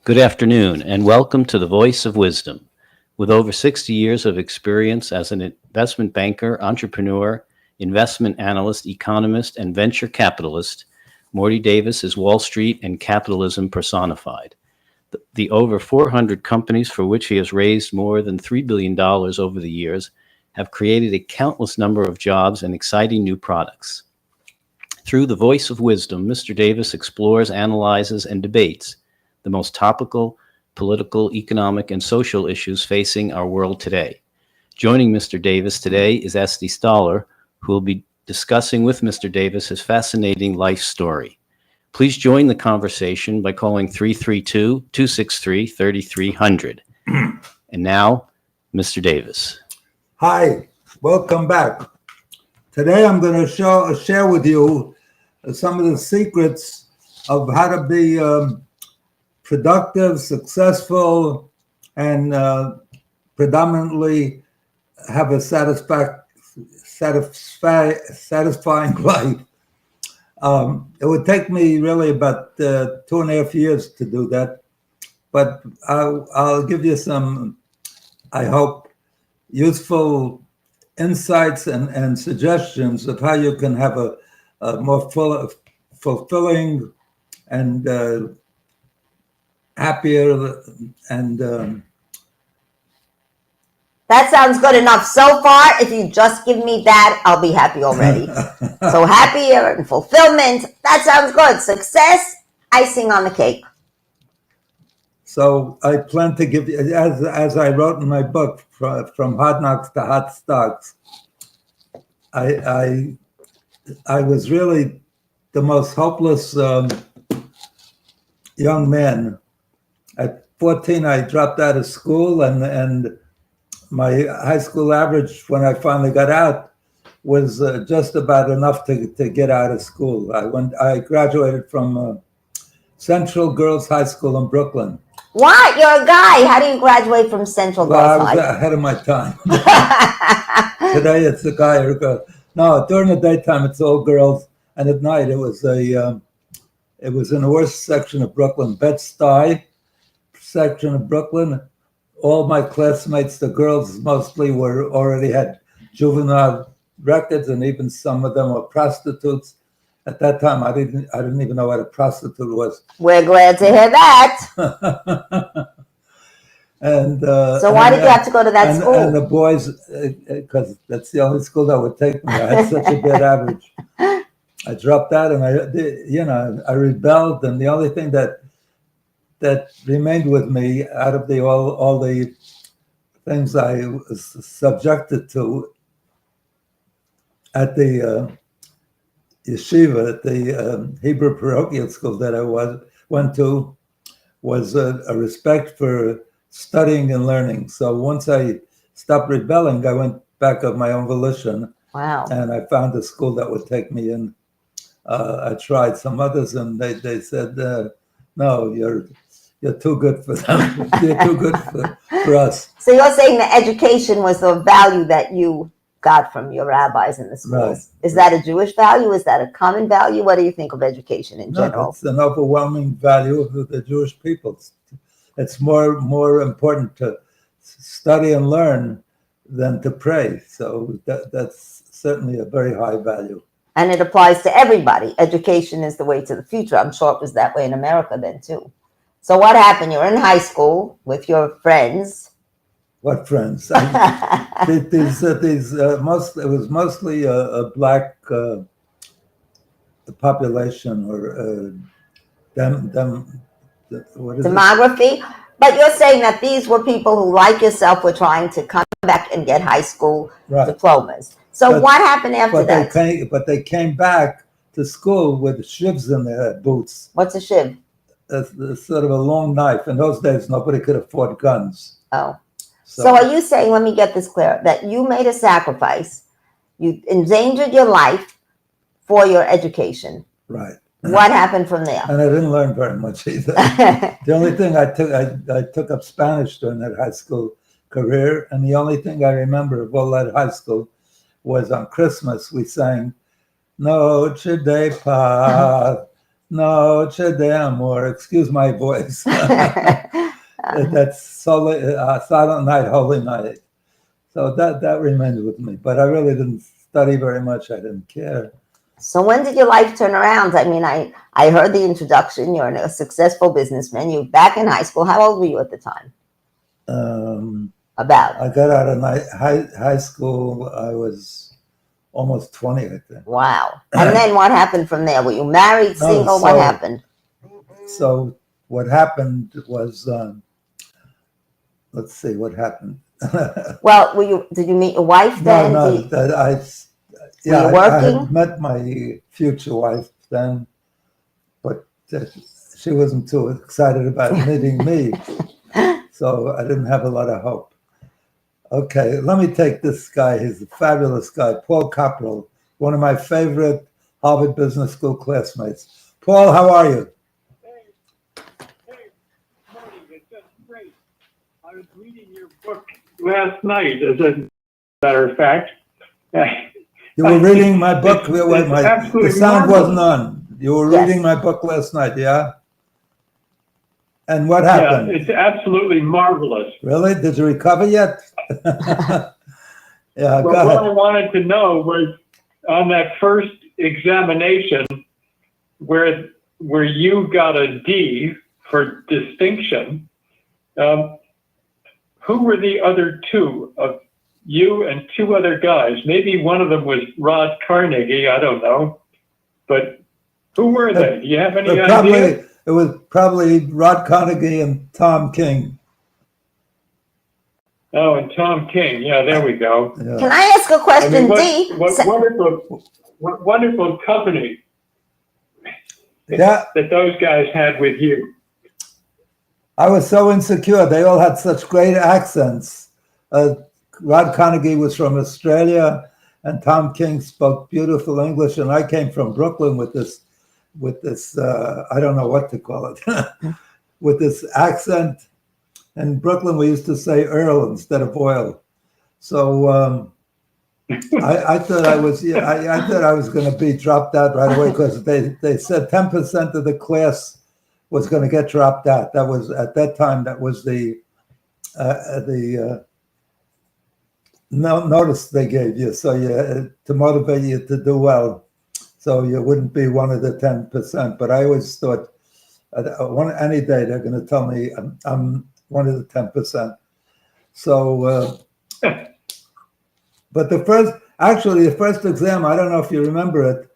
Good afternoon, and welcome to the Voice of Wisdom. With over 60 years of experience as an investment banker, entrepreneur, investment analyst, economist, and venture capitalist, Morty Davis is Wall Street and capitalism personified. The over 400 companies for which he has raised more than $3 billion over the years have created a countless number of jobs and exciting new products. Through the Voice of Wisdom, Mr. Davis explores, analyzes, and debates the most topical political, economic, and social issues facing our world today. Joining Mr. Davis today is Esty Stoller, who will be discussing with Mr. Davis his fascinating life story. Please join the conversation by calling 332-263-3300. And now, Mr. Davis. Hi, welcome back. Today I'm going to share with you some of the secrets of how to be productive, successful, and predominantly have a satisfying life. It would take me really about 2.5 years to do that, but I'll give you some, I hope, useful insights and suggestions of how you can have a more fulfilling and happier and that sounds good enough so far. If you just give me that, I'll be happy already. So happier and fulfillment, that sounds good. Success, icing on the cake. So I plan to give you, as I wrote in my book, From Hard Knocks to Hot Stocks, I was really the most hopeless young man. At 14, I dropped out of school, and my high school average when I finally got out was just about enough to get out of school. I graduated from Central Girls High School in Brooklyn. What? You're a guy. How do you graduate from Central Girls High? I was ahead of my time. Today it's a guy or a girl. No, during the daytime it's all girls, and at night it was in the worst section of Brooklyn, Bed-Stuy section of Brooklyn. All my classmates, the girls mostly, already had juvenile records, and even some of them were prostitutes. At that time, I didn't even know what a prostitute was. We're glad to hear that. And so why did you have to go to that school? And the boys, because that's the only school that would take me. I had such a bad average. I dropped out, and I rebelled, and the only thing that remained with me out of all the things I was subjected to at the yeshiva, at the Hebrew parochial school that I went to, was a respect for studying and learning. So once I stopped rebelling, I went back of my own volition. Wow. And I found a school that would take me in. I tried some others, and they said, no, you're too good for them. You're too good for us. So you're saying that education was the value that you got from your rabbis in the schools. Right. Is that a Jewish value? Is that a common value? What do you think of education in general? It's an overwhelming value of the Jewish people. It's more important to study and learn than to pray. So that's certainly a very high value. And it applies to everybody. Education is the way to the future. I'm sure it was that way in America then too. So what happened? You're in high school with your friends. What friends? It was mostly a black population, or what is demography. But you're saying that these were people who, like yourself, were trying to come back and get high school diplomas. So what happened after that? But they came back to school with shivs in their boots. What's a shiv? It's sort of a long knife. In those days, nobody could afford guns. Oh. So are you saying, let me get this clear, that you made a sacrifice, you endangered your life for your education? Right. What happened from there? And I didn't learn very much either. The only thing I took up Spanish during that high school career, and the only thing I remember of all that high school was on Christmas we sang Noche de Paz, No, c'è d'amore. Excuse my voice. That's Silent Night, Holy Night. So that remained with me. But I really didn't study very much. I didn't care. So when did your life turn around? I mean, I heard the introduction. You're a successful businessman. You're back in high school. How old were you at the time? About. I got out of high school. I was almost 20, I think. Wow. And then what happened from there? Were you married, single? What happened? So what happened was, let's see what happened. Well, did you meet your wife then? No, were you I working? had met my future wife then, but she wasn't too excited about meeting me, so I didn't have a lot of hope. Okay, let me take this guy. He's a fabulous guy, Paul Copperell, one of my favorite Harvard Business School classmates. Paul, how are you? Hey, Morty, it's just great. I was reading your book last night, as a matter of fact. You were reading my book. The sound wasn't on. You were reading my book last night, yeah? And what happened? Yeah, it's absolutely marvelous. Really? Did you recover yet? Yeah, Well, what I wanted to know was on that first examination where you got a D for distinction, who were the other two of you and two other guys? Maybe one of them was Rod Carnegie, I don't know. But who were they? Do you have any idea? It was probably Rod Carnegie and Tom King. Oh, and Tom King. Yeah, there we go. Yeah. Can I ask a question, D? What wonderful company Yeah. that those guys had with you. I was so insecure. They all had such great accents. Rod Carnegie was from Australia, and Tom King spoke beautiful English. And I came from Brooklyn with this I don't know what to call it, with this accent. In Brooklyn, we used to say Earl instead of oil. So I thought I was going to be dropped out right away because they said 10% of the class was going to get dropped out. That was at that time. That was the notice they gave you, so to motivate you to do well, so you wouldn't be one of the 10%. But I always thought, any day they're going to tell me I'm one of the 10%. So, but the first exam, I don't know if you remember it.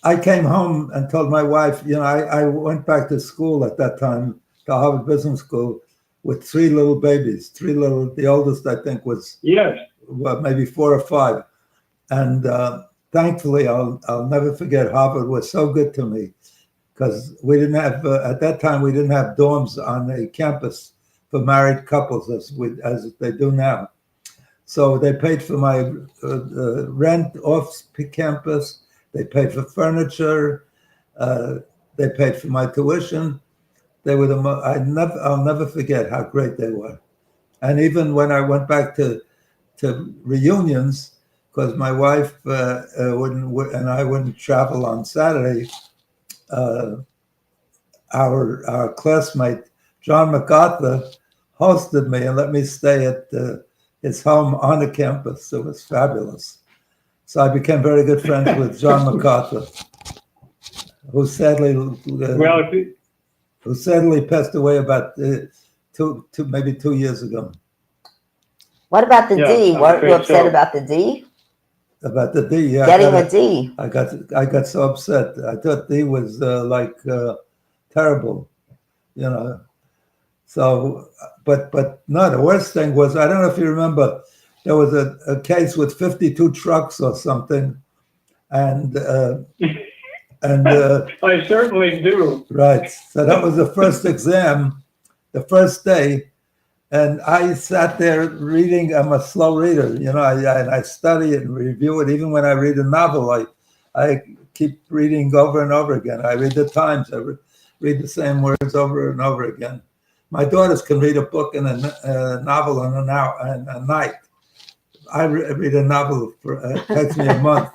I came home and told my wife, I went back to school at that time, to Harvard Business School, with three little babies. The oldest I think was maybe 4 or 5, and thankfully I'll never forget. Harvard was so good to me because we didn't have at that time we didn't have dorms on a campus for married couples as they do now. So they paid for my rent off campus. They paid for furniture. They paid for my tuition. They were I'll never forget how great they were. And even when I went back to reunions, because my wife and I wouldn't travel on Saturday, our classmate John MacArthur hosted me and let me stay at his home on the campus. It was fabulous. So I became very good friends with John MacArthur, who sadly passed away about maybe 2 years ago. What about the D? Were you upset about the D? About the D, yeah. Getting a D. I got so upset. I thought D was terrible, So, but no, the worst thing was, I don't know if you remember, there was a case with 52 trucks or something, and I certainly do. Right. So that was the first exam, the first day, and I sat there reading. I'm a slow reader, and I study it and review it. Even when I read a novel, I keep reading over and over again. I read the Times. I read the same words over and over again. My daughters can read a book and a novel in a night. I read a novel it takes me a month.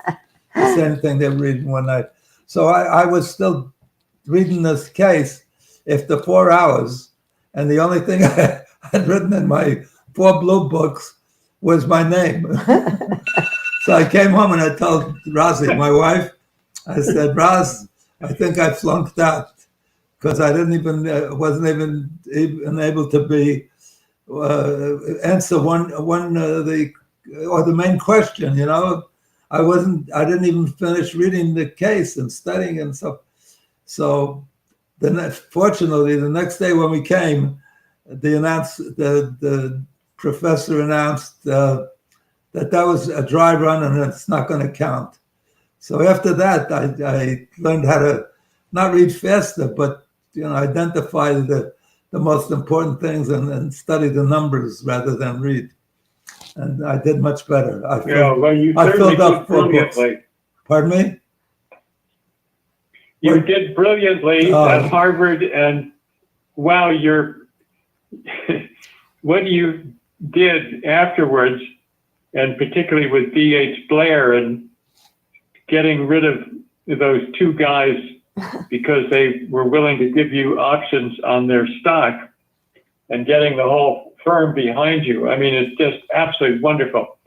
The same thing they read in one night. So I was still, reading this case after 4 hours, and the only thing I had written in my 4 blue books was my name. So I came home and I told Rosie, my wife, I said, Roz, I think I flunked out because I wasn't even able to be answer the main question. You know, I didn't even finish reading the case and studying and stuff. So fortunately, the next day when we came, the professor announced that was a dry run and it's not going to count. So after that, I learned how to not read faster, but identify the most important things and study the numbers rather than read. And I did much better. I filled up 4 books. Pardon me? You did brilliantly at Harvard, and wow, what you did afterwards, and particularly with D.H. Blair and getting rid of those 2 guys because they were willing to give you options on their stock and getting the whole firm behind you. I mean, it's just absolutely wonderful.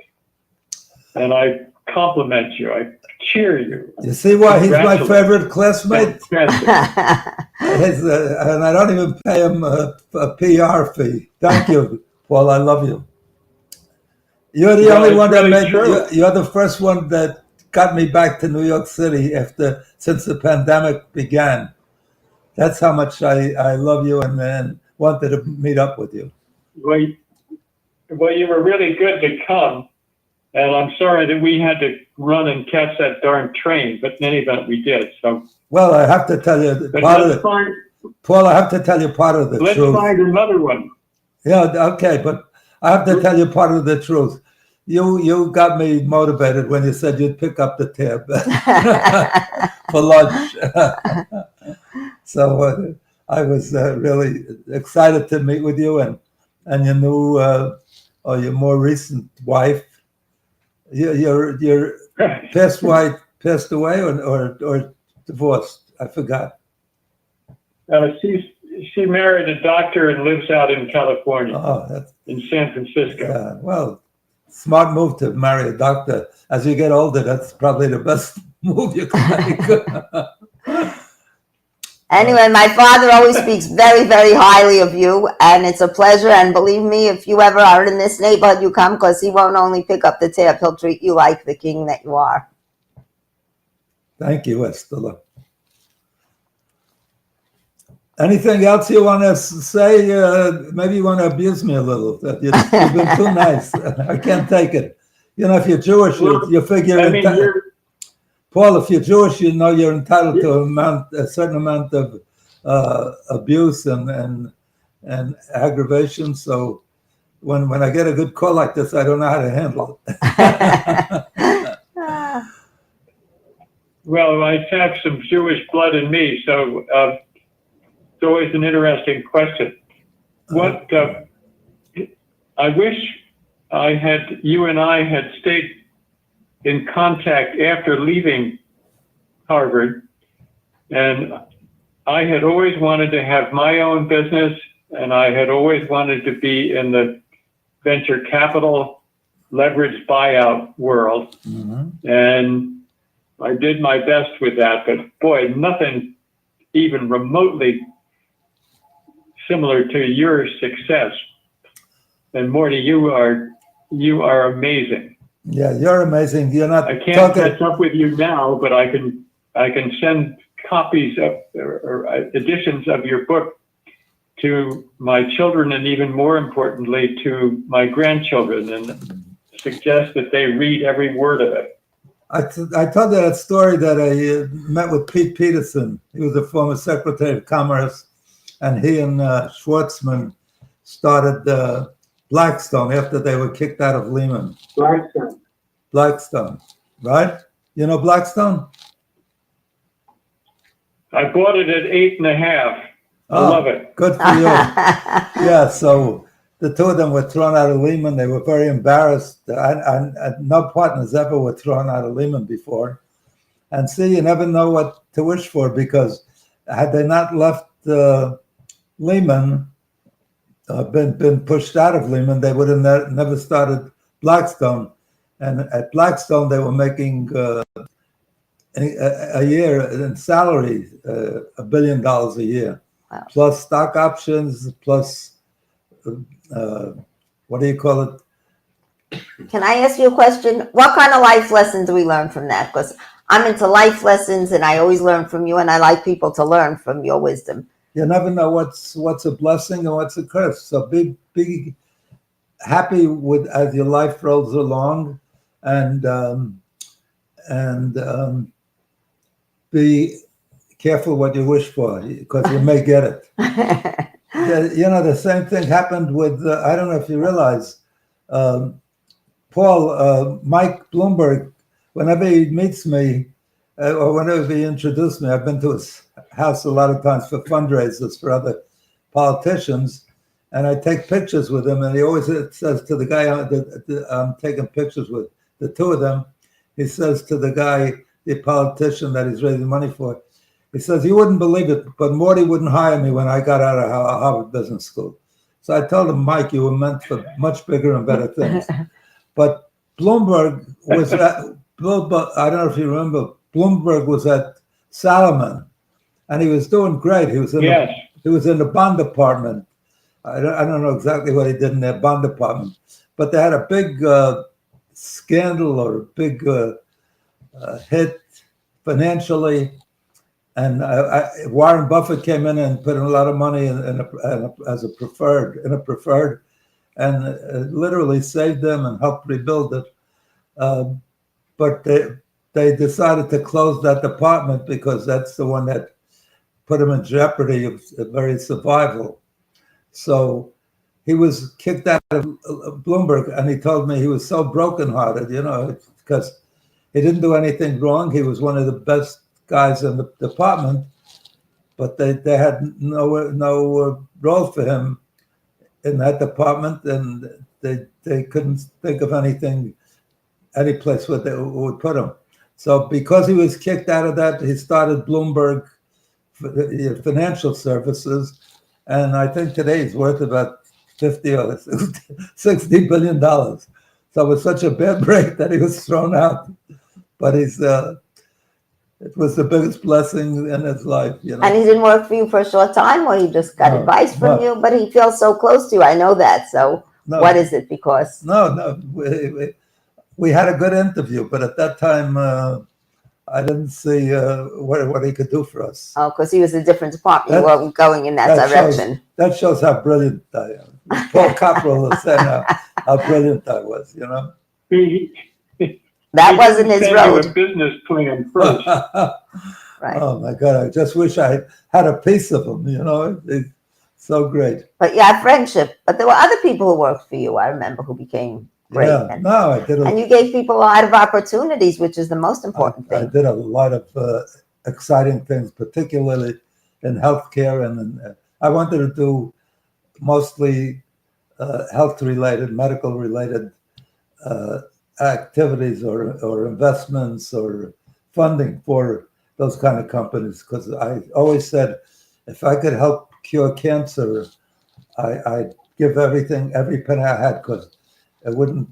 And I compliment you. I cheer you. You see why he's my favorite classmate? And I don't even pay him a PR fee. Thank you, Paul. I love you. You're the only one that you're the first one that got me back to New York City since the pandemic began. That's how much I love you and wanted to meet up with you. Well, you were really good to come. And I'm sorry that we had to run and catch that darn train, but in any event, we did. So, well, I have to tell you Paul. I have to tell you part of the truth. Let's find another one. Yeah, okay, but I have to tell you part of the truth. You got me motivated when you said you'd pick up the tab for lunch. So I was really excited to meet with you and your new or your more recent wife. Your past wife passed away or divorced? I forgot. She married a doctor and lives out in California. Oh, in San Francisco. Yeah, well, smart move to marry a doctor. As you get older, that's probably the best move you can make. Anyway, my father always speaks very, very highly of you, and it's a pleasure. And believe me, if you ever are in this neighborhood, you come, because he won't only pick up the tab, he'll treat you like the king that you are. Thank you, Estella. Anything else you want to say? Maybe you want to abuse me a little. You've been too nice. I can't take it. You know, if you're Jewish, you figure... Paul, if you're Jewish, you know you're entitled to a certain amount of abuse and aggravation. So when I get a good call like this, I don't know how to handle it. Well, I have some Jewish blood in me, so it's always an interesting question. What I wish you and I had stayed in contact after leaving Harvard, and I had always wanted to have my own business, and I had always wanted to be in the venture capital leveraged buyout world. Mm-hmm. And I did my best with that, but boy, nothing even remotely similar to your success. And Morty, you are amazing. Yeah, you're amazing. You're not. I can't catch up with you now, but I can send copies of or editions of your book to my children, and even more importantly, to my grandchildren, and suggest that they read every word of it. I told you that story that I met with Pete Peterson. He was a former Secretary of Commerce, and he and Schwartzman started Blackstone after they were kicked out of Lehman. Blackstone, right? You know Blackstone? I bought it at 8.5. I love it. Good for you. Yeah, so the two of them were thrown out of Lehman. They were very embarrassed. No partners ever were thrown out of Lehman before. And see, you never know what to wish for, because had they not left Lehman, been pushed out of Lehman, they would have never started Blackstone. And at Blackstone, they were making a year in salary, $1 billion a year, Wow. plus stock options, plus what do you call it? Can I ask you a question? What kind of life lessons do we learn from that? Because I'm into life lessons, and I always learn from you, and I like people to learn from your wisdom. You never know what's a blessing and what's a curse. So be happy with as your life rolls along, and be careful what you wish for, because you may get it. The same thing happened with I don't know if you realize, Mike Bloomberg. Whenever he meets me, or whenever he introduced me, I've been to his house a lot of times for fundraisers for other politicians, and I take pictures with him. And he always says to the guy I'm taking pictures with, the two of them, he says to the guy, the politician that he's raising money for, he says, "You wouldn't believe it, but Morty wouldn't hire me when I got out of Harvard Business School." So I told him, "Mike, you were meant for much bigger and better things." But Bloomberg was at, I don't know if you remember, Bloomberg was at Salomon, and he was doing great. He was in the bond department. I don't know exactly what he did in their bond department, but they had a big scandal or a big hit financially. And Warren Buffett came in and put in a lot of money in a preferred, and literally saved them and helped rebuild it. But they decided to close that department because that's the one that put them in jeopardy of very survival. So he was kicked out of Bloomberg, and he told me he was so brokenhearted, because he didn't do anything wrong. He was one of the best guys in the department, but they had no role for him in that department, and they couldn't think of any place where they would put him. So because he was kicked out of that, he started Bloomberg Financial Services, and I think today he's worth about $50 or $60 billion. So it was such a bad break that he was thrown out. But it was the biggest blessing in his life, And he didn't work for you for a short time, or he just got advice from you, but he feels so close to you. I know that. So what is it? Because we had a good interview, but at that time I didn't see what he could do for us. Oh, because he was a different department. You weren't going in that direction. That shows how brilliant I am. Paul Copperell was saying how brilliant I was, That wasn't his road. A business plan first. Right. Oh my God! I just wish I had a piece of him. It's so great. But you had friendship. But there were other people who worked for you. I remember who became great. Yeah. I did. And you gave people a lot of opportunities, which is the most important thing. I did a lot of exciting things, particularly in healthcare, and I wanted to do mostly health-related, medical-related activities or investments or funding for those kind of companies, because I always said if I could help cure cancer, I'd give every penny I had, because it wouldn't,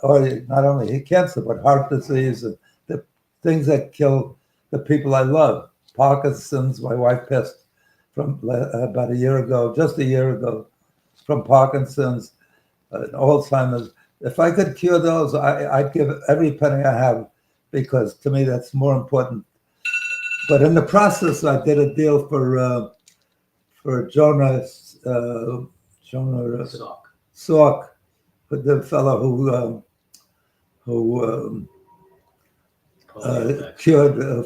or not only cancer, but heart disease and the things that kill the people I love. Parkinson's, my wife passed from about just a year ago, from Parkinson's, Alzheimer's. If I could cure those, I'd give every penny I have, because to me that's more important. But in the process, I did a deal for Jonah Salk, with the fellow who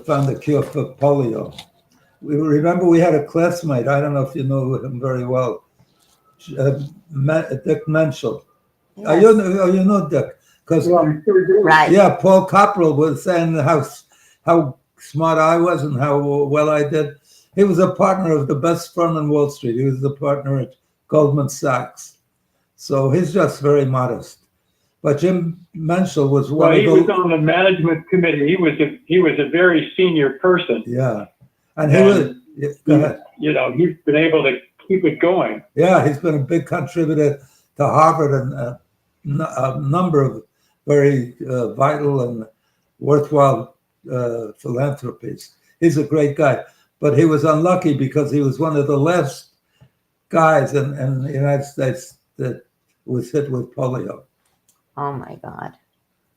found the cure for polio. Remember, we had a classmate. I don't know if you know him very well, Dick Menschel. Yes. You know Dick, because Right. Yeah, Paul Copperell was saying how smart I was and how well I did. He was a partner of the best firm in Wall Street. He was the partner at Goldman Sachs, so he's just very modest. But Jim Menschel was one. Well, he was on the management committee. He was a very senior person. Yeah, and Go ahead. He's been able to keep it going. Yeah, he's been a big contributor to Harvard and a number of very vital and worthwhile philanthropies. He's a great guy, but he was unlucky because he was one of the last guys in the United States that was hit with polio. Oh my God.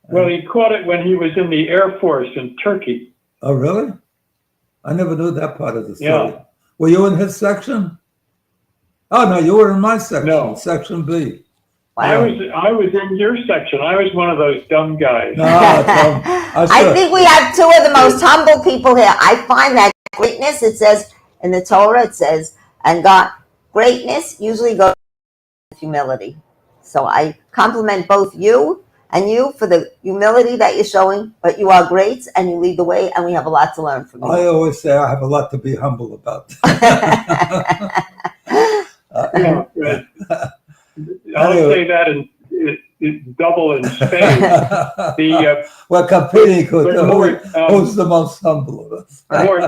Well, he caught it when he was in the Air Force in Turkey. Oh, really? I never knew that part of the story. Yeah. Were you in his section? Oh no, you were in my section, No. Section B. I was in your section. I was one of those dumb guys. No, I think we have two of the most humble people here. I find that greatness, it says in the Torah, it says, and God, greatness usually goes with humility. So I compliment both you and you for the humility that you're showing, but you are great and you lead the way, and we have a lot to learn from you. I always say I have a lot to be humble about. Yeah, right. I'll say that in double in Spain. We're competing with Mort, who's the most humble of us. Mort,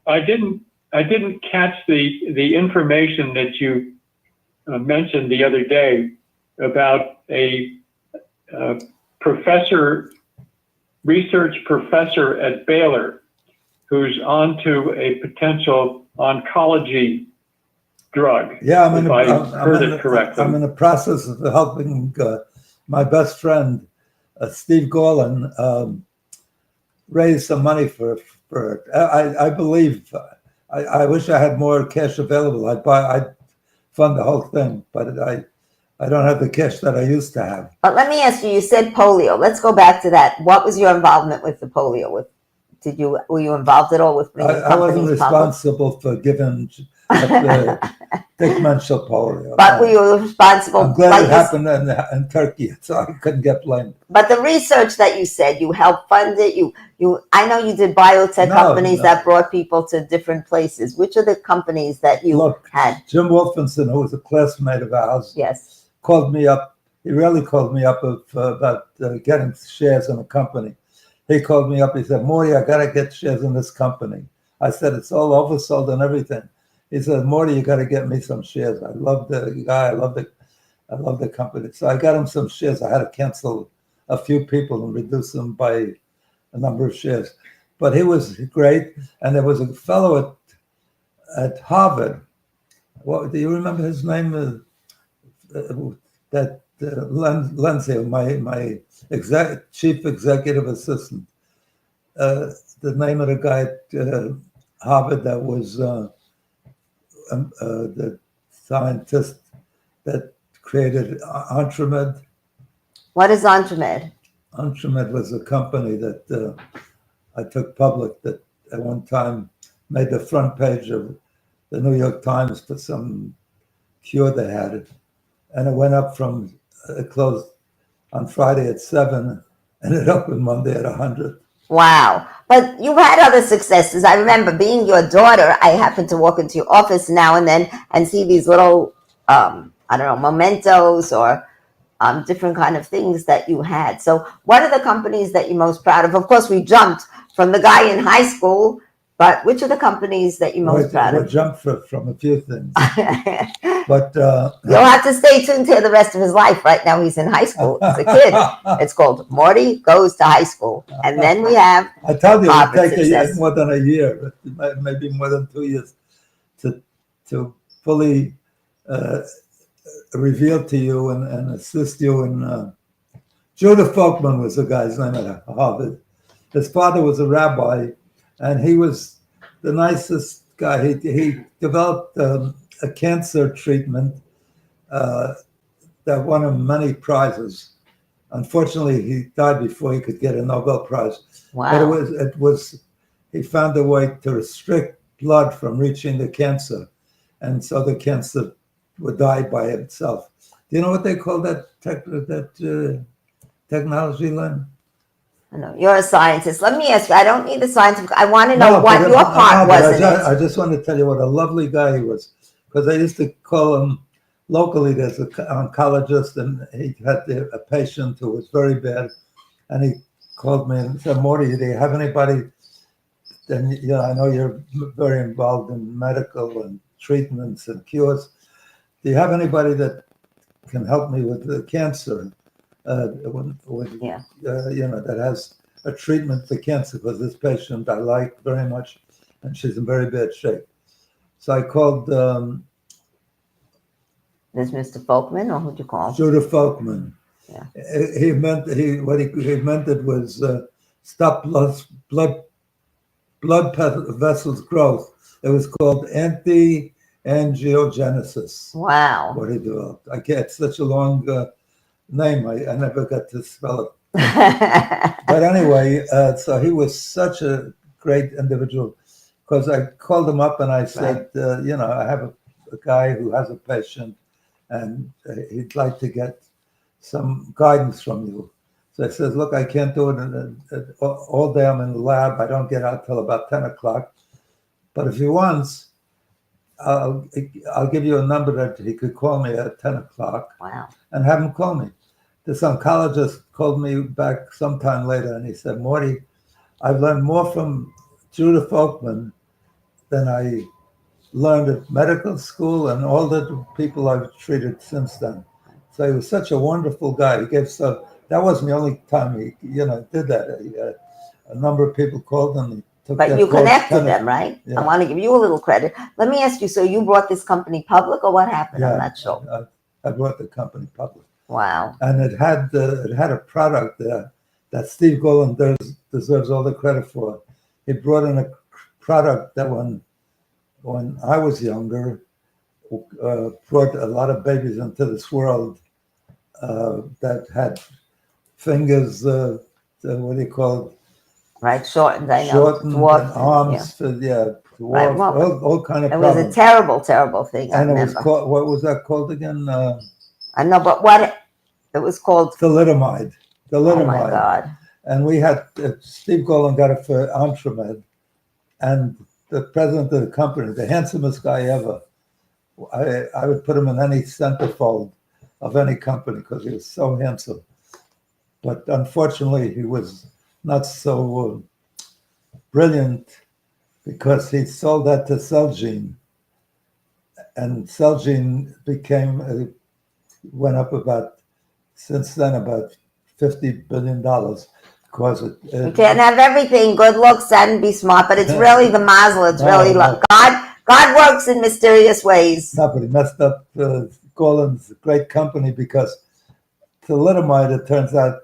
I didn't catch the information that you mentioned the other day about a research professor at Baylor who's onto a potential oncology drug. Yeah, I'm in the process of helping my best friend, Steve Gorlin, raise some money for it. I believe, I wish I had more cash available. I'd fund the whole thing, but I don't have the cash that I used to have. But let me ask you, you said polio. Let's go back to that. What was your involvement with the polio? Were you involved at all with bringing I wasn't companies responsible for giving Dick Menschel polio. But were you responsible? I'm glad it happened in Turkey, so I couldn't get blamed. But the research that you said, you helped fund it. I know you did biotech companies that brought people to different places. Which are the companies that you had? Jim Wolfenson, who was a classmate of ours, Yes, called me up. He really called me up about getting shares in a company. He called me up. He said, "Morty, I got to get shares in this company." I said, "It's all oversold and everything." He said, "Morty, you got to get me some shares." I love the guy. I love the company. So I got him some shares. I had to cancel a few people and reduce them by a number of shares. But he was great. And there was a fellow at Harvard. What do you remember his name? Lindsay, my chief executive assistant. The name of the guy at Harvard that was the scientist that created Entremed. What is Entremed? Entremed was a company that I took public that at one time made the front page of the New York Times for some cure they had. And it went up from, it closed on Friday at 7 and it opened Monday at 100. Wow. But you've had other successes. I remember being your daughter, I happened to walk into your office now and then and see these little, mementos or different kind of things that you had. So what are the companies that you're most proud of? Of course, we jumped from the guy in high school, but which are the companies that you're most proud of? We jumped from a few things. But you'll have to stay tuned to the rest of his life. Right now, he's in high school. He's a kid. It's called Morty Goes to High School. And then we have I told you it would take more than a year, maybe more than 2 years to fully reveal to you and assist you in. Judah Folkman was the guy's name at Harvard. His father was a rabbi, and he was the nicest guy. He developed a cancer treatment that won him many prizes. Unfortunately, he died before he could get a Nobel Prize. Wow. But it was he found a way to restrict blood from reaching the cancer, and so the cancer would die by itself. Do you know what they call that technology, Len? I know you're a scientist. Let me ask you. I don't need the science. I want to know what your part was in it. I just want to tell you what a lovely guy he was, because I used to call him locally. There's an oncologist, and he had a patient who was very bad, and he called me and said, "Morty, do you have anybody then I know you're very involved in medical and treatments and cures. Do you have anybody that can help me with the cancer? Yeah. That has a treatment for cancer, because this patient I like very much, and she's in very bad shape. So I called This Mr. Folkman, or who'd you call? Judah Folkman. Yeah. What he meant it was stop blood vessels growth. It was called anti-angiogenesis. Wow. What he developed. It's such a long name. I never got to spell it. But anyway, so he was such a great individual, because I called him up and I said, I have a guy who has a patient, and he'd like to get some guidance from you. So I says, look, I can't do it all day. I'm in the lab. I don't get out till about 10 o'clock. But if he wants, I'll give you a number that he could call me at 10 o'clock. Wow. And have him call me. This oncologist called me back sometime later, and he said, Morty, I've learned more from Judah Folkman than I learned at medical school and all the people I've treated since then. So he was such a wonderful guy. He gave that wasn't the only time he did that. A number of people called and he took. But you connected them, right? Yeah. I want to give you a little credit. Let me ask you, so you brought this company public, or what happened? I'm not sure. I brought the company public. Wow. And it had a product that Steve Golan deserves all the credit for. He brought in a product that when I was younger, brought a lot of babies into this world that had fingers, what do you call it? Right, shortened, I know. Shortened, Dwarfed, and arms, Right, well, all kind of it problems. was a terrible, terrible thing. And I it was remember. called, what was that called again? I know, but what it was called? Thalidomide. Oh my God. And we had, Steve Golan got it for Amtramed, and the president of the company, the handsomest guy ever, I would put him in any centerfold of any company because he was so handsome. But unfortunately, he was not so brilliant, because he sold that to Celgene. And Celgene went up since then about $50 billion. Because You can't have everything, good looks and be smart, but it's really the mazel. It's really luck. God works in mysterious ways. No, but he messed up Golan's great company, because thalidomide, it turns out,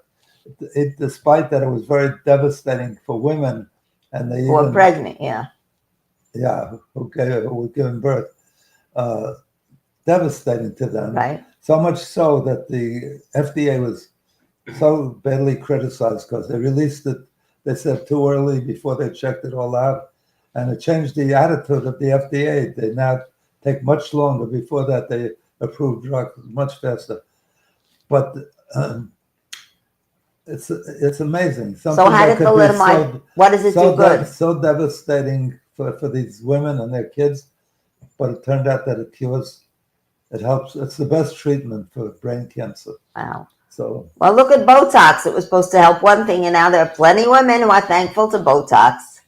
despite that it was very devastating for women, and they Who were pregnant, who were giving birth, devastating to them. right? So much so that the FDA was so badly criticized because they released it, they said, too early before they checked it all out. And it changed the attitude of the FDA. They now take much longer. Before that, they approved drugs much faster. But it's amazing. Something So how did thalidomide, what does it do good? So devastating for these women and their kids. But it turned out that it helps. It's the best treatment for brain cancer. Wow. So, well, look at Botox. It was supposed to help one thing, and now there are plenty of women who are thankful to Botox.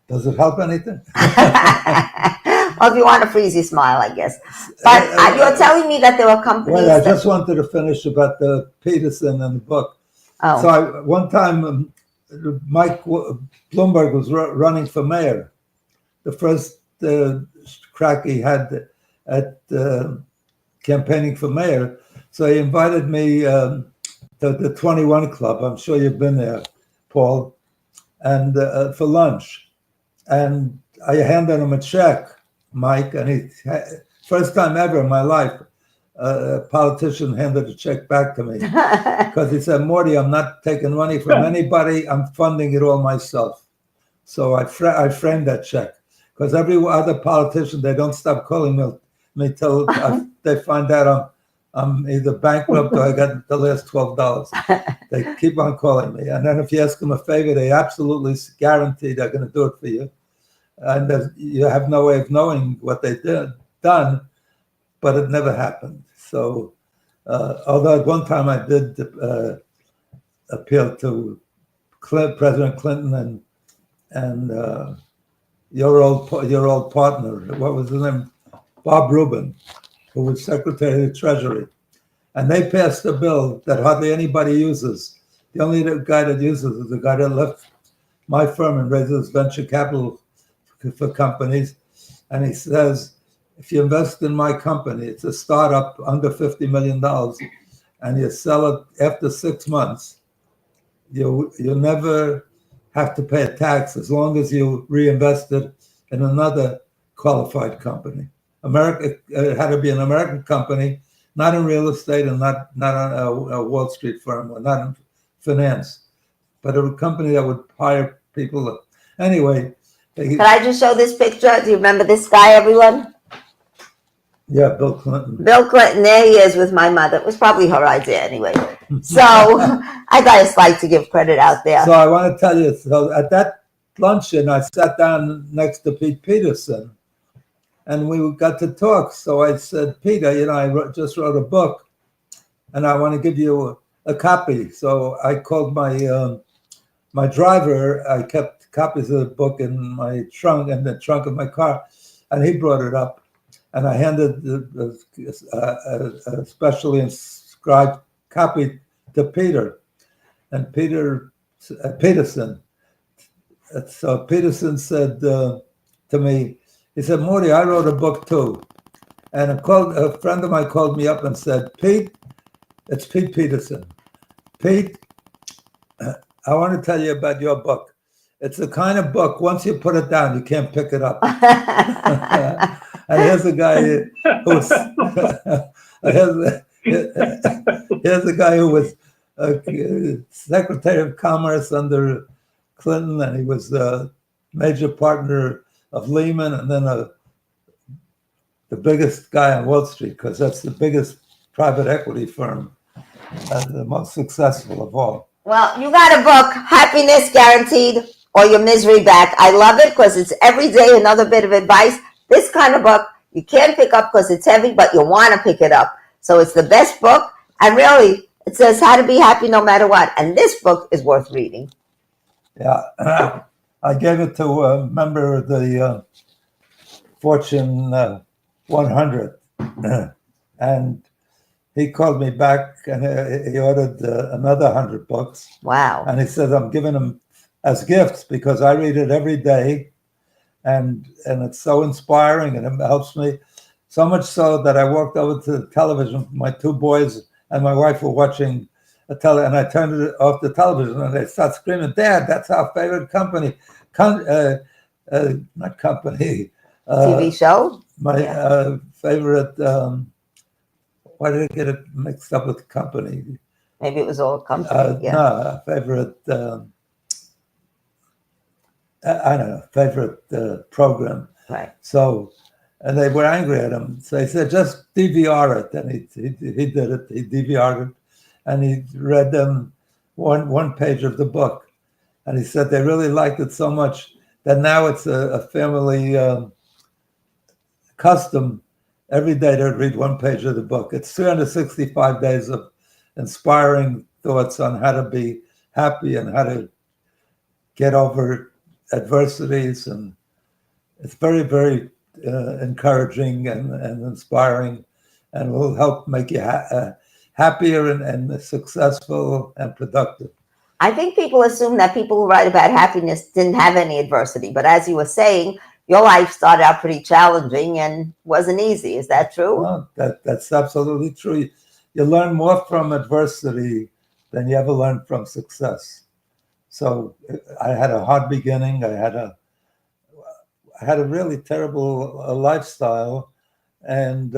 Does it help anything? Well, if you want to freeze your smile, I guess. But you're telling me that there were companies. Wait, I just wanted to finish about the Peterson and the book. Oh. So one time, Mike Bloomberg was running for mayor. The first crack he had at campaigning for mayor. So he invited me to the 21 Club. I'm sure you've been there, Paul, and for lunch. And I handed him a check, Mike, and first time ever in my life, a politician handed a check back to me, because he said, Morty, I'm not taking money from anybody. I'm funding it all myself. So I framed that check, because every other politician, they don't stop calling me till they find out I'm either bankrupt or I got the last $12. They keep on calling me. And then if you ask them a favor, they absolutely guarantee they're going to do it for you. And you have no way of knowing what they done, but it never happened. So, although at one time I did appeal to President Clinton and your old partner, what was his name? Bob Rubin, who was Secretary of the Treasury. And they passed a bill that hardly anybody uses. The only guy that uses is the guy that left my firm and raises venture capital for companies. And he says, if you invest in my company, it's a startup under $50 million, and you sell it after 6 months, you'll never have to pay a tax as long as you reinvest it in another qualified company. It had to be an American company, not in real estate and not on a Wall Street firm or not in finance, but a company that would hire people. Anyway. Can I just show this picture? Do you remember this guy, everyone? Yeah, Bill Clinton. Bill Clinton, there he is with my mother. It was probably her idea anyway. So I just like to give credit out there. So I want to tell you, so at that luncheon, I sat down next to Pete Peterson, and we got to talk. So I said, Peter, I just wrote a book, and I want to give you a copy. So I called my driver. I kept copies of the book in my trunk, in the trunk of my car, and he brought it up. And I handed a specially inscribed copy to Peter, and Peterson. So Peterson said to me, he said, Morty, I wrote a book too. And a friend of mine called me up and said, Pete, it's Pete Peterson. Pete, I want to tell you about your book. It's the kind of book, once you put it down, you can't pick it up. And here's a guy who was Secretary of Commerce under Clinton, and he was a major partner of Lehman, and then the biggest guy on Wall Street, because that's the biggest private equity firm, and the most successful of all. Well, you got a book, Happiness Guaranteed or Your Misery Back. I love it because it's every day another bit of advice. This kind of book you can't pick up because it's heavy, but you want to pick it up. So it's the best book. And really, it says how to be happy no matter what. And this book is worth reading. Yeah. I gave it to a member of the Fortune 100. And he called me back and he ordered another 100 books. Wow. And he said, I'm giving them as gifts because I read it every day. And it's so inspiring and it helps me so much so that I walked over to the television. My two boys and my wife were watching and I turned it off the television and they start screaming, Dad, that's our favorite company. Not company. TV show? My favorite, why did I get it mixed up with company? Maybe it was all company. No, favorite, I don't know, favorite program. Right. So, and they were angry at him. So he said, just DVR it. And he did it. He DVR'd it. And he read them one page of the book. And he said they really liked it so much that now it's a family custom every day to read one page of the book. It's 365 days of inspiring thoughts on how to be happy and how to get over adversities, and it's very, very encouraging and inspiring, and will help make you happier and successful and productive. I think people assume that people who write about happiness didn't have any adversity, but as you were saying, your life started out pretty challenging and wasn't easy. Is that true? Well, that's absolutely true. You learn more from adversity than you ever learned from success. So I had a hard beginning. I had a really terrible lifestyle, and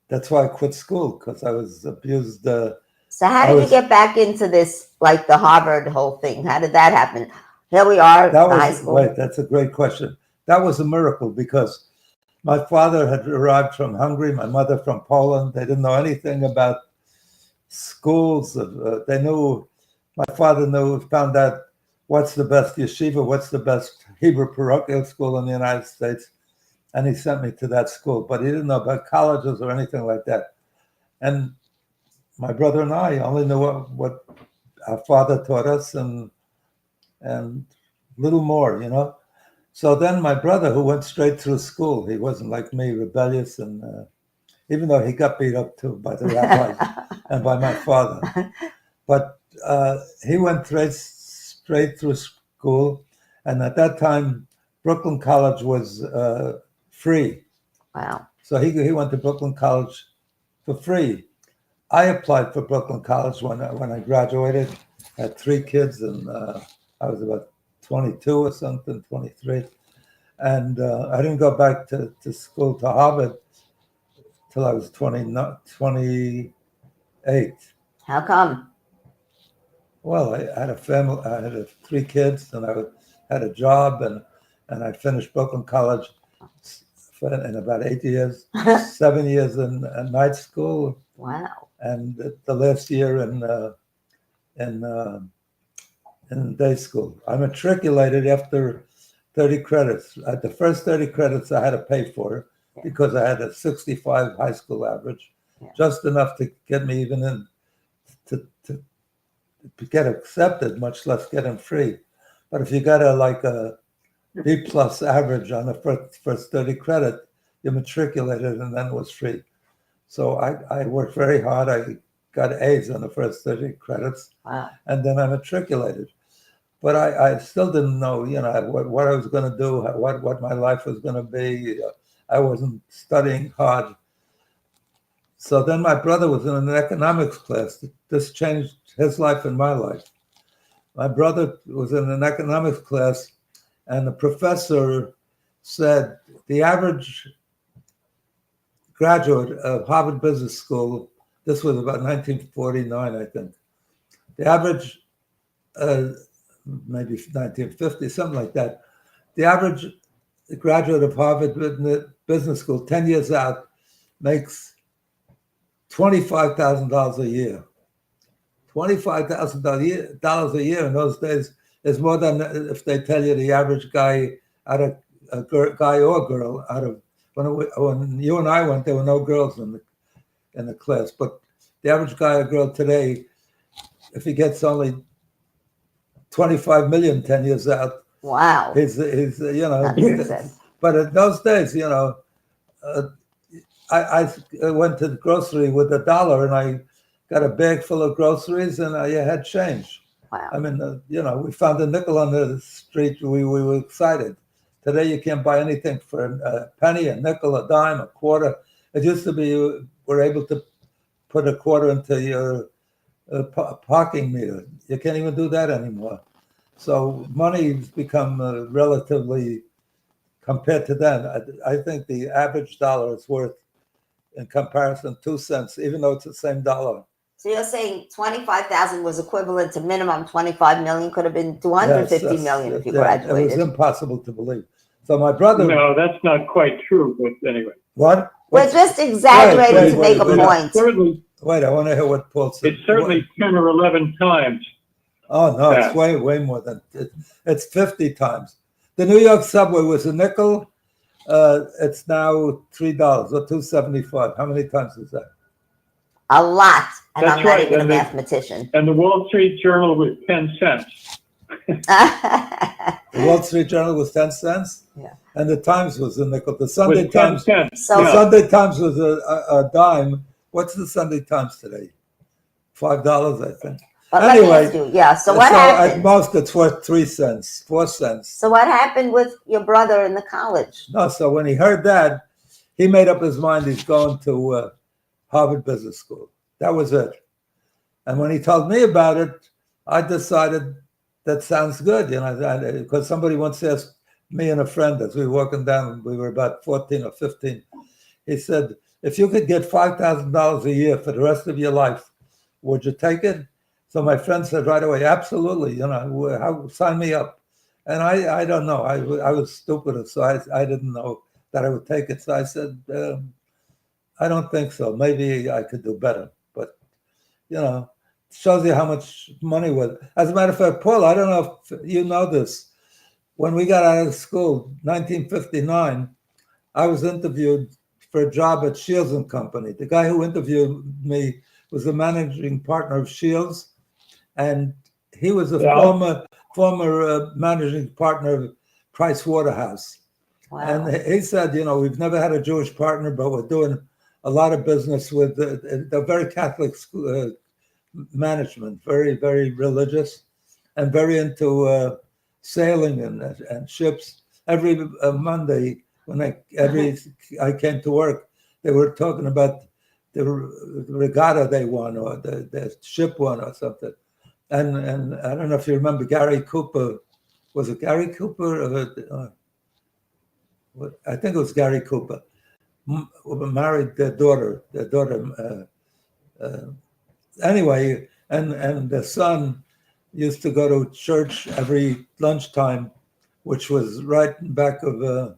that's why I quit school, because I was abused. So how did you get back into this, like the Harvard whole thing? How did that happen? Here we are, high school. Wait, that's a great question. That was a miracle because my father had arrived from Hungary, my mother from Poland. They didn't know anything about schools. They knew. My father found out what's the best yeshiva, what's the best Hebrew parochial school in the United States, and he sent me to that school. But he didn't know about colleges or anything like that. And my brother and I only knew what our father taught us and little more, So then my brother, who went straight through school, he wasn't like me, rebellious, and even though he got beat up too by the rabbis and by my father. But he went straight through school, and at that time, Brooklyn College was free. Wow. So he went to Brooklyn College for free. I applied for Brooklyn College when I graduated. I had 3 kids, and I was about 22 or something, 23. And I didn't go back to school, to Harvard, till I was 28. How come? Well, I had a family. I had 3 kids, and I had a job, and I finished Brooklyn College in about 8 years, 7 years in night school, Wow. and the last year in day school. I matriculated after 30 credits. At the first 30 credits, I had to pay for because I had a 65 high school average, just enough to get me even in to get accepted, much less get in free. But if you got a B plus average on the first 30 credit, you matriculated, and then it was free. So I worked very hard. I got A's on the first 30 credits, Wow. and then I matriculated. But I still didn't know, what I was going to do, what my life was going to be. I wasn't studying hard. So then my brother was in an economics class. This changed his life and my life. My brother was in an economics class, and the professor said the average graduate of Harvard Business School, this was about 1949, I think. The average, maybe 1950, something like that. The average graduate of Harvard Business School, 10 years out, makes $25,000 a year. $25,000 a year in those days is more than if they tell you the average guy out of guy or girl out of when you and I went, there were no girls in the class, but the average guy or girl today, if he gets only 25 million 10 years out, Wow. he's but in those days, I went to the grocery with $1 and I got a bag full of groceries and I had change. Wow. I mean, we found a nickel on the street. We were excited. Today, you can't buy anything for a penny, a nickel, a dime, a quarter. It used to be you were able to put a quarter into your parking meter. You can't even do that anymore. So money's become relatively, compared to then, I think the average dollar is worth, in comparison, 2 cents, even though it's the same dollar. So you're saying 25,000 was equivalent to minimum 25 million, could have been 250 million if you graduated. It was impossible to believe. So my brother. No, that's not quite true, but anyway. What? We're just exaggerating to make a point. Certainly, wait, I want to hear what Paul said. It's certainly 10 or 11 times. Oh, no, it's way more than it's 50 times. The New York subway was a nickel. It's now $3 or $2.75. How many times is that? A lot. And That's I'm not right. even a And mathematician. And the Wall Street Journal was 10 cents. The Wall Street Journal was 10 cents? Yeah. And the Times was a nickel. The Sunday With 10 Times. cents. So, The Sunday Times was a dime. What's the Sunday Times today? $5, I think. but Anyway, let me ask you, yeah. So what At happened? most, it's worth 3 cents, 4 cents. So what happened with your brother in the college? No, so when he heard that, he made up his mind he's going to Harvard Business School. That was it. And when he told me about it, I decided that sounds good, because somebody once asked me and a friend as we were walking down, we were about 14 or 15. He said, if you could get $5,000 a year for the rest of your life, would you take it? So my friend said right away, absolutely, sign me up. And I don't know, I was stupid, so I didn't know that I would take it. So I said, I don't think so. Maybe I could do better. But, shows you how much money was. As a matter of fact, Paul, I don't know if you know this. When we got out of school, 1959, I was interviewed for a job at Shields and Company. The guy who interviewed me was the managing partner of Shields, and he was a former managing partner of Price Waterhouse. Wow. And he said, we've never had a Jewish partner, but we're doing a lot of business with the very Catholic school, management, very, very religious, and very into sailing and ships. Every Monday when I came to work, they were talking about the regatta they won or the ship won or something. And I don't know if you remember Gary Cooper. Was it Gary Cooper? I think it was Gary Cooper. Married their daughter. Anyway, and the son used to go to church every lunchtime, which was right in back of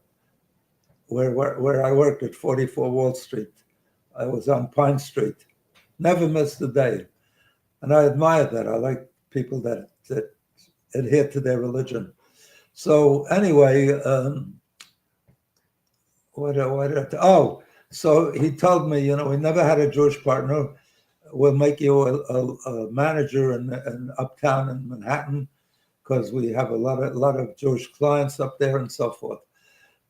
where I worked at 44 Wall Street. I was on Pine Street. Never missed a day. And I admire that. I like people that adhere to their religion. So anyway, so he told me, we never had a Jewish partner. We'll make you a manager in uptown in Manhattan because we have a lot of Jewish clients up there and so forth.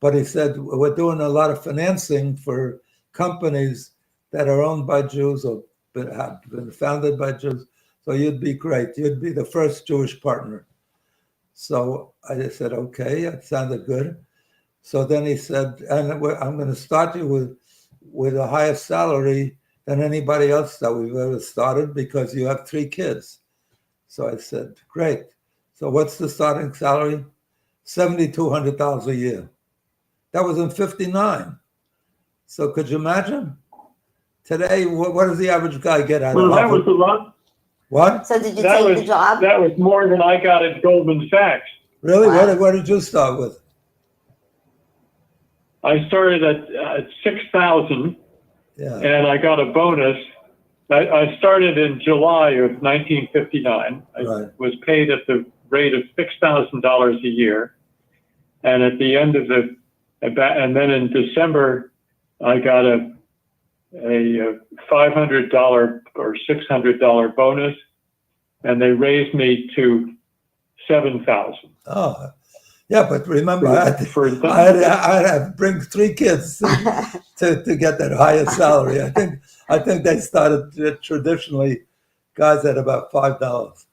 But he said, we're doing a lot of financing for companies that are owned by Jews or have been founded by Jews. So you'd be great. You'd be the first Jewish partner. So I just said, okay, that sounded good. So then he said, and I'm going to start you with a higher salary than anybody else that we've ever started because you have 3 kids. So I said, great. So what's the starting salary? $7,200 a year. That was in 59. So could you imagine? Today, what does the average guy get out of Well, that was a lot. What? So did you take the job? That was more than I got at Goldman Sachs. Really? Wow. What did you start with? I started at 6,000, Yeah. and I got a bonus. I started in July of 1959. I Right. was paid at the rate of $6,000 a year, and at the end of and then in December, I got a $500 or $600 bonus, and they raised me to 7,000. Oh, yeah, but remember, I had to bring 3 kids to get that higher salary. I think they started traditionally, guys at about $5.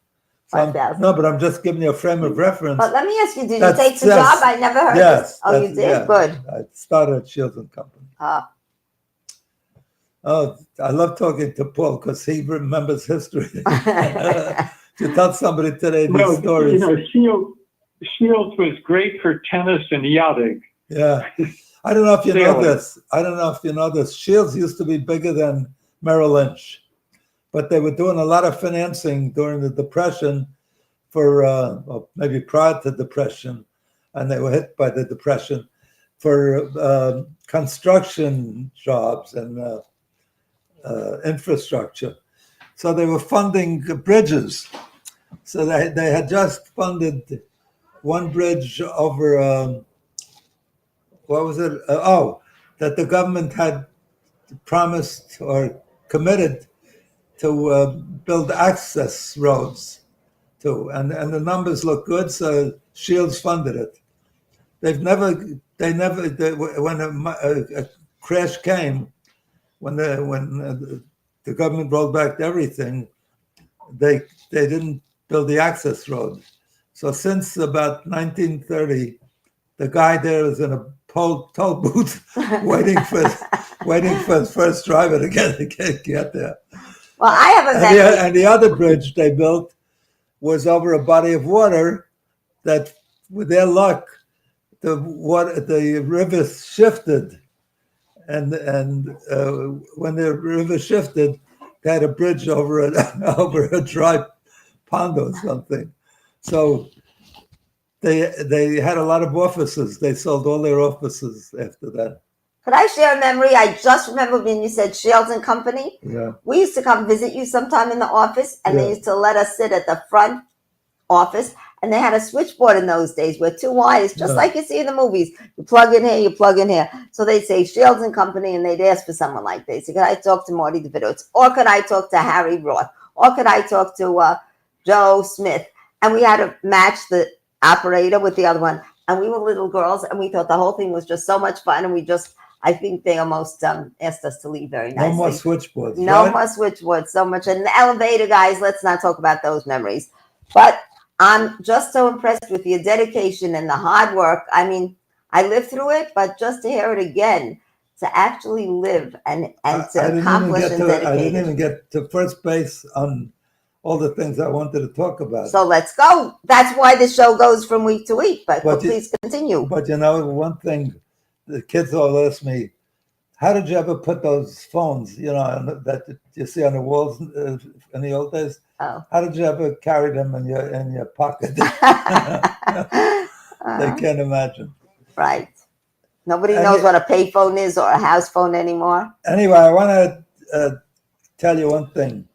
$5,000. No, but I'm just giving you a frame of reference. But let me ask you, did you That's- take the yes. job? I never heard Yes. this. Oh, you did? Yeah. Good. I started at Shields and Company. Ah. Oh, I love talking to Paul because he remembers history. To tell somebody today these stories. Shields was great for tennis and yachting. Yeah. I don't know if you know Sailing. this. Shields used to be bigger than Merrill Lynch, but they were doing a lot of financing during the Depression or maybe prior to Depression, and they were hit by the Depression for construction jobs and infrastructure. So they were funding bridges. So they had just funded one bridge over, what was it? That the government had promised or committed to build access roads to, and the numbers look good, so Shields funded it. When a crash came, when the government rolled back everything, they didn't build the access road. So since about 1930, the guy there is in a toll booth waiting for his first driver to get there. Well, I have a memory. And the other bridge they built was over a body of water that, with their luck, the river shifted, and when the river shifted, they had a bridge over a dry pond or something. So they had a lot of offices. They sold all their offices after that. Could I share a memory? I just remember when you said Shields and Company. Yeah. We used to come visit you sometime in the office, and they used to let us sit at the front office, and they had a switchboard in those days with 2 wires, just like you see in the movies. You plug in here, you plug in here. So they'd say Shields and Company, and they'd ask for someone like this. Could I talk to Morty Davis? Or could I talk to Harry Roth? Or could I talk to Joe Smith? And we had to match the operator with the other one. and we were little girls, and we thought the whole thing was just so much fun, and I think they almost asked us to leave very nicely. No more switchboards. No right? more switchboards. So much. And the elevator, guys, let's not talk about those memories. But I'm just so impressed with your dedication and the hard work. I mean, I lived through it, but just to hear it again, to actually live and to accomplish and dedicate. I didn't even get to first base on all the things I wanted to talk about. So let's go. That's why the show goes from week to week. But please continue. But you know, one thing, the kids all ask me, how did you ever put those phones, you know, that you see on the walls in the old days? Oh. How did you ever carry them in your pocket? They can't imagine. Right. Nobody knows what a payphone is or a house phone anymore. Anyway, I want to tell you one thing.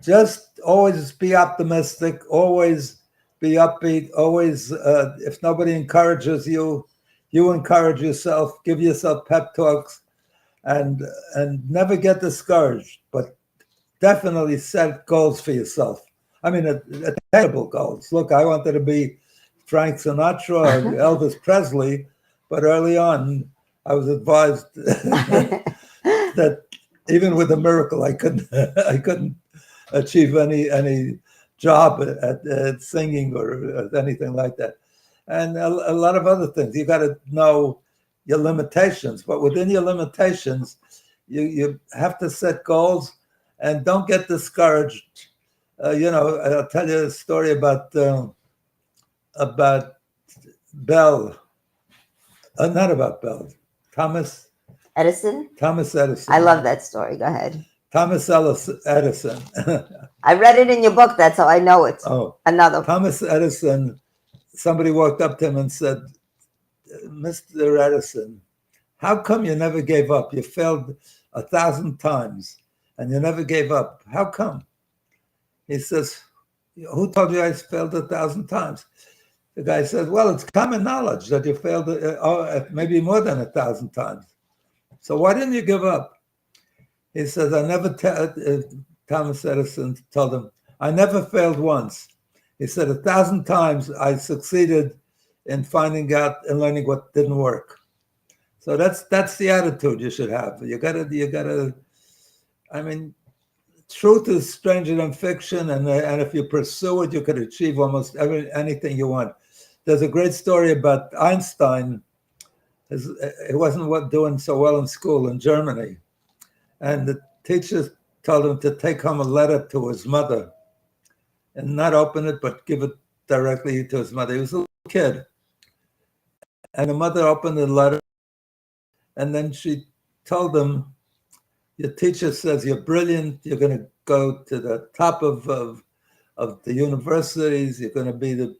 Just always be optimistic. Always be upbeat. Always, if nobody encourages you, you encourage yourself. Give yourself pep talks, and never get discouraged. But definitely set goals for yourself. I mean, attainable goals. Look, I wanted to be Frank Sinatra or Elvis Presley, but early on, I was advised that even with a miracle, I couldn't achieve any job at singing or anything like that, and a lot of other things. You got to know your limitations, but within your limitations, you have to set goals and don't get discouraged. You know, I'll tell you a story about Bell. Not about Bell. Thomas Edison? Thomas Edison. I love that story. Go ahead. Thomas Edison. I read it in your book. That's how I know it. Oh. Another. Thomas Edison, somebody walked up to him and said, Mr. Edison, how come you never gave up? You failed 1,000 times and you never gave up. How come? He says, who told you I failed 1,000 times? The guy says, well, it's common knowledge that you failed maybe more than 1,000 times. So why didn't you give up? He says, Thomas Edison told him, I never failed once. He said, 1,000 times I succeeded in finding out and learning what didn't work. So that's the attitude you should have. You gotta, I mean, truth is stranger than fiction, and if you pursue it, you could achieve almost anything you want. There's a great story about Einstein. He wasn't doing so well in school in Germany, and the teachers told him to take home a letter to his mother and not open it, but give it directly to his mother. He was a little kid. And the mother opened the letter, and then she told him, your teacher says you're brilliant, you're going to go to the top of the universities, you're going to be the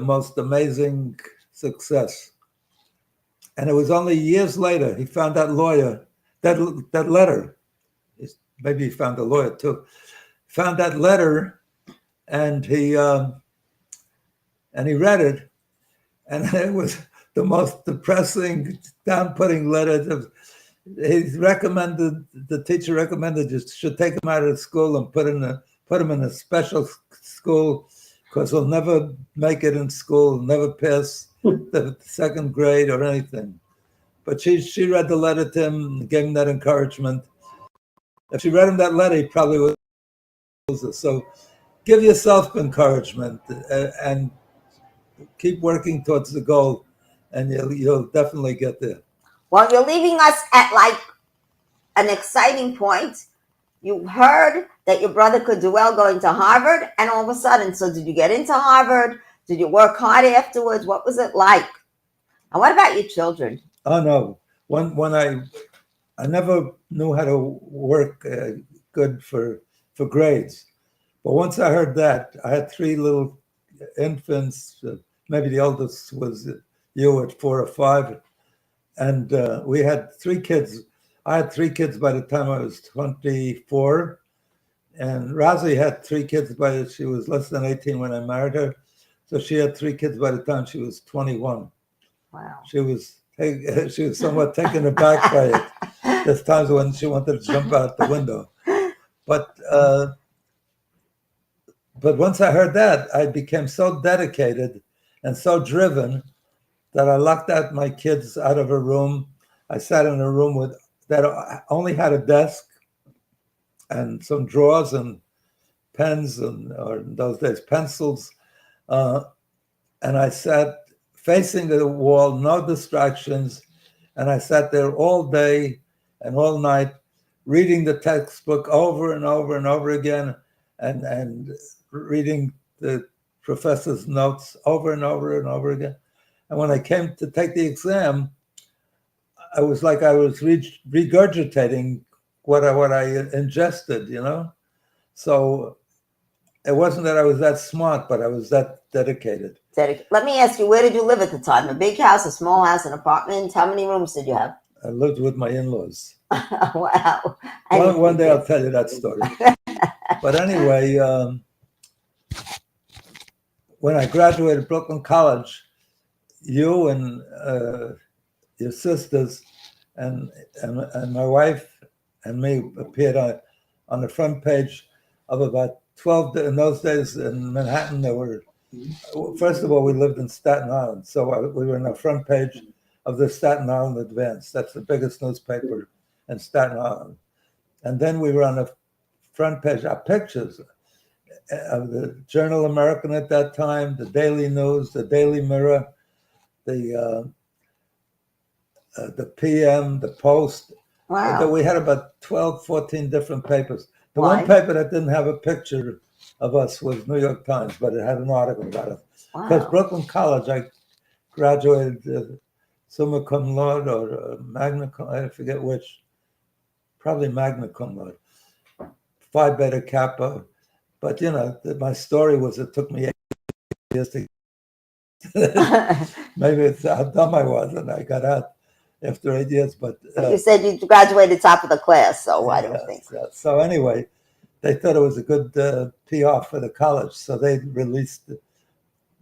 most amazing success. And it was only years later he found that letter. Maybe he found a lawyer too. Found that letter, and he read it, and it was the most depressing, down-putting letter. The teacher recommended you should take him out of school and put him in a special school, because he'll never make it in school, never pass the second grade or anything. But she read the letter to him, gave him that encouragement. If she read him that letter, he probably would lose it. So give yourself encouragement and keep working towards the goal, and you'll definitely get there. Well, you're leaving us at like an exciting point. You heard that your brother could do well going to Harvard, and all of a sudden, so did you get into Harvard? Did you work hard afterwards? What was it like? And what about your children? Oh no, when I never knew how to work good for grades, but once I heard that, I had 3 little infants. Maybe the oldest was you at 4 or 5, and we had 3 kids. I had 3 kids by the time I was 24, and Rosie had 3 kids she was less than 18 when I married her, so she had 3 kids by the time she was 21. Wow. She was somewhat taken aback by it. There's times when she wanted to jump out the window, but once I heard that, I became so dedicated, and so driven that I locked out my kids out of a room. I sat in a room that only had a desk and some drawers and pens or in those days pencils, and I sat facing the wall, no distractions, and I sat there all day and all night reading the textbook over and over and over again, and reading the professor's notes over and over and over again. And when I came to take the exam, I was like I was regurgitating what I ingested, So it wasn't that I was that smart, but I was that dedicated. Let me ask you, where did you live at the time? A big house, a small house, an apartment? How many rooms did you have? I lived with my in-laws. Wow. One day I'll tell you that story. But anyway, when I graduated Brooklyn College, you and your sisters and my wife and me appeared on the front page of about 12. In those days in Manhattan, there were, first of all, we lived in Staten Island. So we were on the front page of the Staten Island Advance. That's the biggest newspaper in Staten Island. And then we were on the front page, our pictures of the Journal American at that time, the Daily News, the Daily Mirror, the PM, the Post. Wow. We had about 12, 14 different papers. The Why? one paper that didn't have a picture of us was New York Times, but it had an article about it. Because Wow. Brooklyn College, I graduated summa cum laude or magna cum, I forget which, probably magna cum laude, Phi Beta Kappa. But, my story was it took me 8 years to maybe it's how dumb I was, and I got out after 8 years. But you said you graduated top of the class, so I don't think so. Yeah. So anyway, they thought it was a good PR for the college, so they released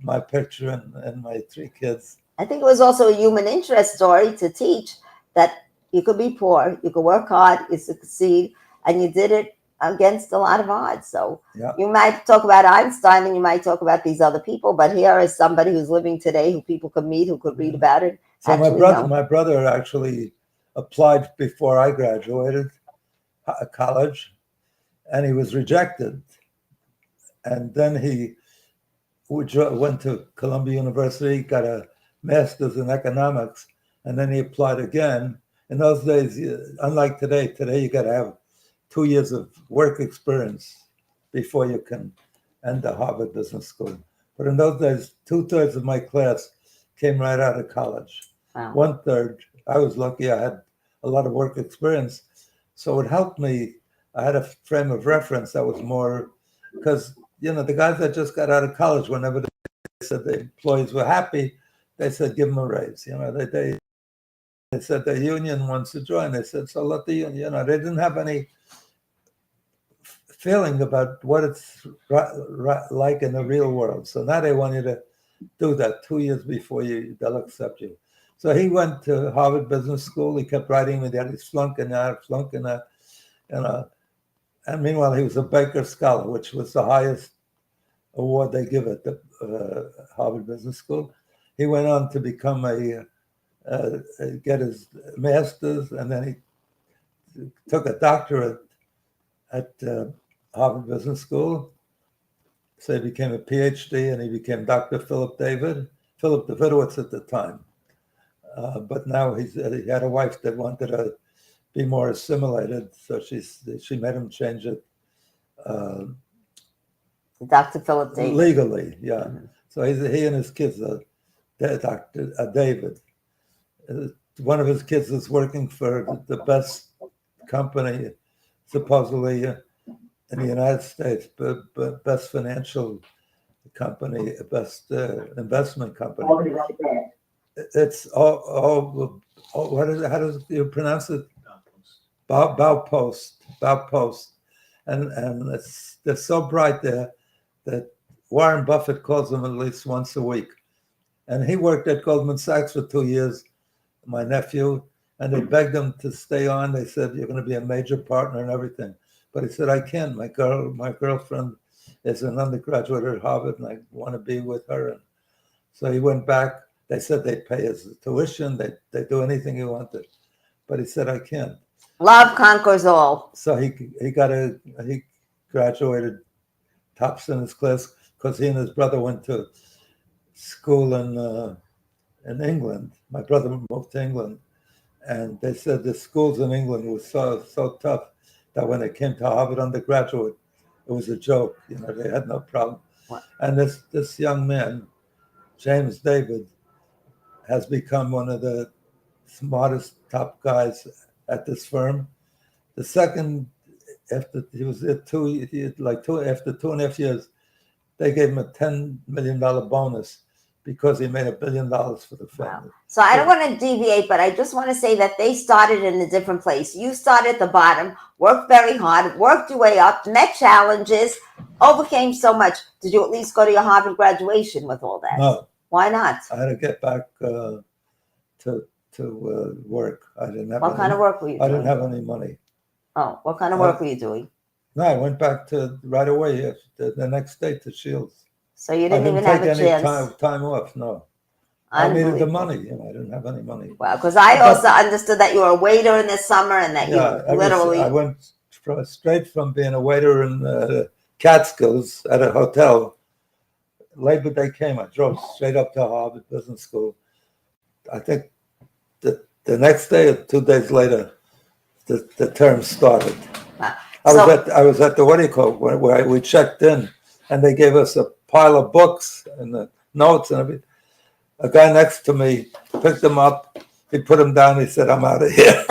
my picture and my 3 kids. I think it was also a human interest story to teach that you could be poor, you could work hard, you succeed, and you did it against a lot of odds. So Yeah. you might talk about Einstein and you might talk about these other people, but here is somebody who's living today who people could meet, who could read about it. So my brother actually applied before I graduated college, and he was rejected. And then he went to Columbia University, got a master's in economics, and then he applied again. In those days, unlike today you got to have 2 years of work experience before you can enter Harvard Business School. But in those days, 2/3 of my class came right out of college. Wow. 1/3, I was lucky I had a lot of work experience. So it helped me. I had a frame of reference that was more, because, the guys that just got out of college, whenever they said the employees were happy, they said, give them a raise. They said the union wants to join. They said, so let the union, they didn't have any feeling about what it's like in the real world. So now they want you to do that 2 years before they'll accept you. So he went to Harvard Business School. He kept writing me that he's flunking out. And meanwhile, he was a Baker Scholar, which was the highest award they give at the Harvard Business School. He went on to become get his master's, and then he took a doctorate at Harvard Business School. So he became a PhD, and he became Dr. Philip Davidowitz at the time. But now he had a wife that wanted to be more assimilated, so she made him change it. Dr. Philip Davis. Legally, yeah. Mm-hmm. So he and his kids are Dr. David. One of his kids is working for the best company, supposedly, in the United States, but best financial company, best investment company. It's what is it? How does you pronounce it? Baupost. And they're so bright there that Warren Buffett calls them at least once a week. And he worked at Goldman Sachs for 2 years, my nephew, and they begged him to stay on. They said, you're going to be a major partner and everything. But he said, I can't. My girlfriend is an undergraduate at Harvard, and I want to be with her. So he went back. They said they'd pay his tuition. They'd do anything he wanted. But he said, I can't. Love conquers all. So he graduated tops in his class because he and his brother went to school in England. My brother moved to England, and they said the schools in England were so tough that when they came to Harvard undergraduate, it was a joke. You know, they had no problem. What? And this young man, James David, has become one of the smartest top guys at this firm. The second, after he was there after 2.5 years, they gave him a $10 million bonus because he made $1 billion for the family. Wow. So I don't want to deviate, but I just want to say that they started in a different place. You started at the bottom, worked very hard, worked your way up, met challenges, overcame so much. Did you at least go to your Harvard graduation with all that? No. Why not? I had to get back to work. I didn't have What kind of work were you doing? I didn't have any money. Oh, what kind of work were you doing? No, I went back to right away the next day to Shields. So you I didn't didn't even have take a any chance. time off. No, I needed the Unbelievable. money. You know, I didn't have any money. Wow, because I also understood that you were a waiter in the summer and that Yeah, you literally. I went straight from being a waiter in Catskills at a hotel. Labor Day came. I drove straight up to Harvard Business School. I think the next day or 2 days later, the term started. Wow. I was at the what do you call it, where we checked in, and they gave us a pile of books and the notes and everything. A guy next to me picked them up. He put them down. He said, "I'm out of here."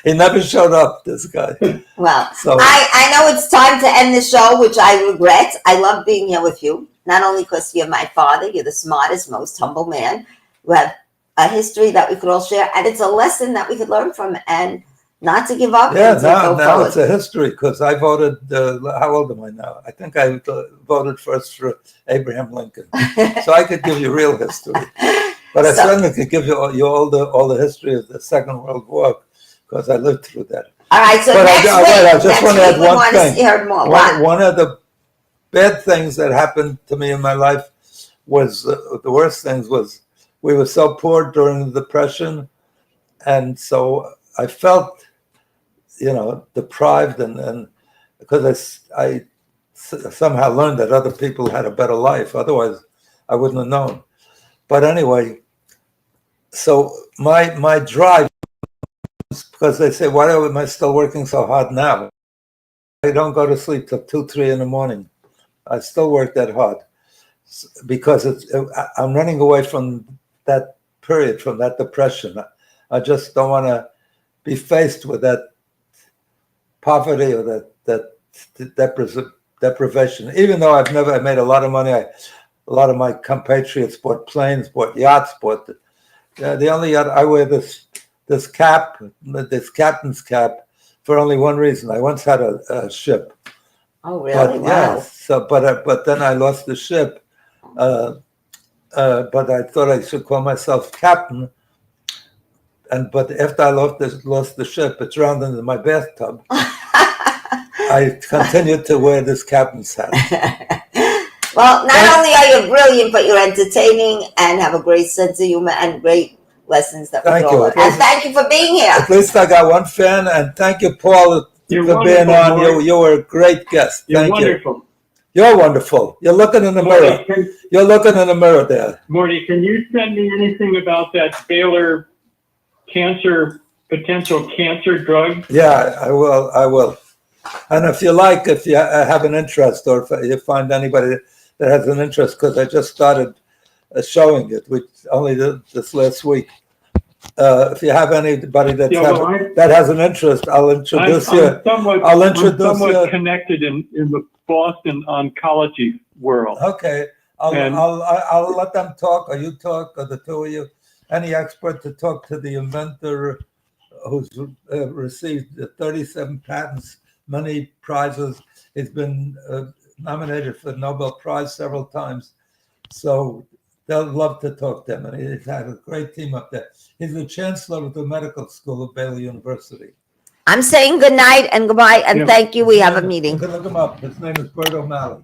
he never showed up. This guy. Well, So I know it's time to end the show, which I regret. I love being here with you, not only because you're my father, you're the smartest, most humble man. You have a history that we could all share, and it's a lesson that we could learn from, and not to give up. yeah, and to now go forward. it's a history because I voted. How old am I now? I think I voted first for Abraham Lincoln, so I could give you real history. But I certainly could give you all the history of the Second World War because I lived through that. All right, so But next I week, just want to add one to thing. hear more. One of the bad things that happened to me in my life was the worst things was we were so poor during the Depression, and so I felt, deprived, and because I somehow learned that other people had a better life. Otherwise, I wouldn't have known. But anyway, so my drive, because they say, why am I still working so hard now? I don't go to sleep till 2, 3 in the morning. I still work that hard because I'm running away from that period, from that depression. I just don't want to be faced with that poverty or that deprivation. Even though I made a lot of money, a lot of my compatriots bought planes, bought yachts, the only yacht I wear this cap, this captain's cap, for only one reason. I once had a ship. Oh, really? But, Wow. yeah, so but then I lost the ship. But I thought I should call myself captain. But after I lost the ship, it drowned into my bathtub. I continued to wear this captain's hat. Well, not only are you brilliant, but you're entertaining and have a great sense of humor and great lessons that we Thank can you. all learn. And thank you for being here. At least I got one fan, and thank you, Paul, You're for being wonderful, on. Morty. You were a great guest. You're Thank wonderful. You're wonderful. You're looking in the mirror. You're looking in the mirror there. Morty, can you send me anything about that Baylor potential cancer drug? Yeah, I will. And if you have an interest, or if you find anybody that has an interest, because I just started showing it, which only this last week. If you have anybody that has an interest, I'll introduce you. I'm somewhat connected in the Boston oncology world. Okay, I'll let them talk, or you talk, or the two of you. Any expert to talk to the inventor who's received 37 patents, many prizes. He's been nominated for the Nobel Prize several times. So they'll love to talk to him. And he's had a great team up there. He's the chancellor of the medical school of Baylor University. I'm saying good night and goodbye, and thank you. We have a meeting. You can look him up. His name is Bert O'Malley.